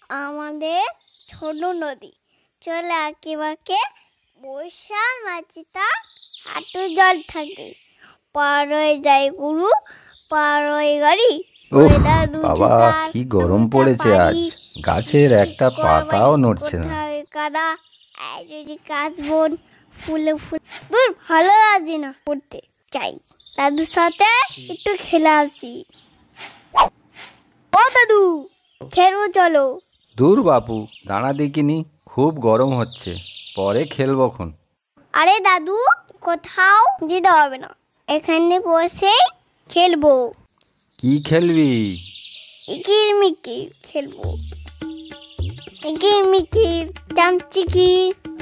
আমাদের ছোট নদী চলে আঁকে বৈশাখ মাছিটা হাঁটু জল থাকে, পার হয়ে যায় গরু, পার হয়ে গাড়ি। বাবা কি গরম পড়েছে আজ, গাছের একটা পাতাও নড়ছে না। কাদা কাশবন ফুলে ফুল দূর ভালো লাগে না, পড়তে চাই। দাদুর সাথে একটু খেলে আসি। ও দাদু, খেলবো চলো। দূর বাপু, দাঁড়া দেখিনি, খুব গরম হচ্ছে, পরে খেলবখন। আরে দাদু, কোথাও যেতে হবে না, এখানে বসে খেলবো। কি খেলবি? ইকির মিকির খেলবো। ইকির মিকির, চামচিকি,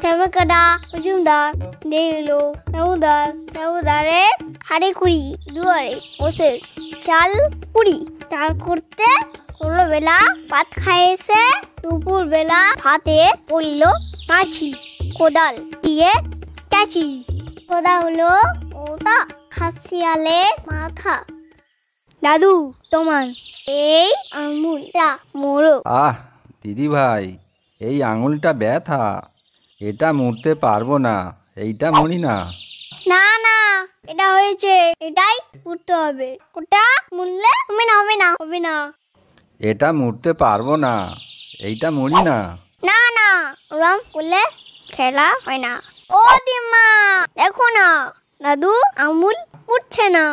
চামকাদা, মজুমদার, দেখলো নাউদারে হাড়ে কুড়ি দুয়ারে বসে চাল কুড়ি। চাল করতে কোনো বেলা ভাত খাইয়েছে, দুপুর বেলা ভাতে পড়লো মাছি, কোদাল দিয়ে চাচি। কোদা হলো ওটা খাসিয়ালে মাথা। দাদু, তোমার এই আঙুলটা মোড়ো। দিদি ভাই, এই আঙুলটা ব্যথা, এটা মুড়তে পারবো না, এইটা মুড়ি না। না না, এটা হয়েছে, এটাই মুড়তে হবে। ওটা মুড়লে হবে না। এটা মুড়তে পারবো না, এইটা মুড়ি না। না না, ওরম করলে খেলা হয় না। ও দিম্মা, দেখো না, দাদু আঙুল মুড়ছে না,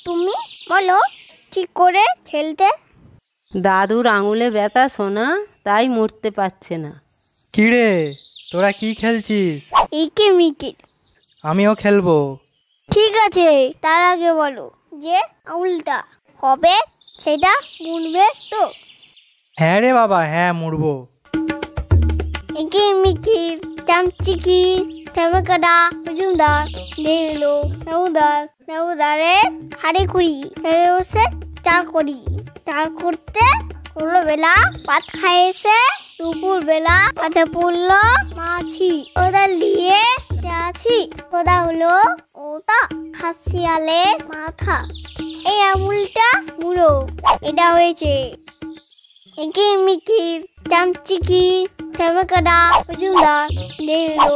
তুমি বলো ঠিক করে খেলতে। দাদুর আঙুলে ব্যথা সোনা, তাই মুড়তে পারছে না। কিরে, তোরা কি খেলছিস? ইকির মিকির। আমিও খেলবো। ঠিক আছে, তার আগে বলো যে আঙুলটা হবে সেটা মুড়বে তো? হ্যাঁ রে বাবা, হ্যাঁ মুড়বো। ইকির মিকির, চামচিকি, চামকাদা, মজুমদার, দেখলো নাউদারে হাড়ে কুড়ি হেরে বসে চাল করি। চাল করতে কোনো বেলা ভাত খাইয়েছে, দুপুর বেলা ভাতে পড়লো মাছি, কোদাল দিয়ে চাচি। কোদা হলো ওটা খাসিয়ালে মাথা। এই আঙুলটা মুড়ো, এটা হয়েছে। ইকির মিকির, চামচিকি, চামকাদা, মজুমদার, দেখলো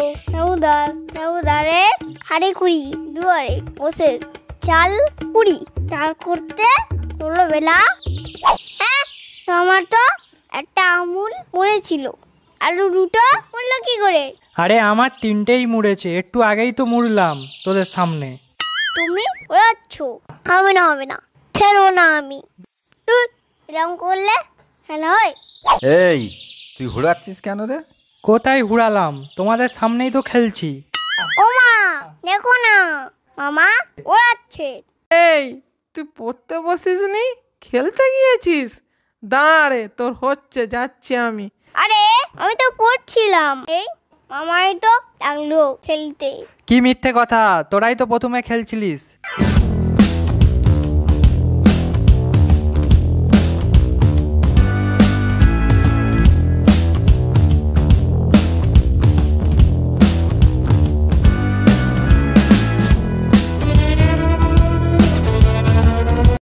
নাউদারে হাড়ে কুড়ি দুয়ারে বসে চাল কুড়ি। চাল করতে কোনো বেলা আমার তো একটা আঙুল মুড়েছিল, আর দুটো মুড়লো কি করে? আরে আমার তিনটেই মুড়েছে, একটু আগেই তো মুড়লাম তোদের সামনে। তুমি ওড়াচ্ছ, হবে না, খেলবো না আমি। তুই এরকম করলে খেলা হয়? এই তুই ঘোরাচ্ছিস কেন রে? কোথায় হুড়ালাম, তোমাদের সামনেই তো খেলছি। ও মা, দেখো না, মামা ওড়াচ্ছে। এই তুই পড়তে বসিস নি, খেলতে গিয়েছিস? দাঁড়া রে, তোর হচ্ছে, যাচ্ছি আমি। আরে আমি তো পড়ছিলাম, এই মামাই তো লাগলো খেলতে। কি মিথ্যে কথা, তোরাই তো প্রথমে খেলছিলিস।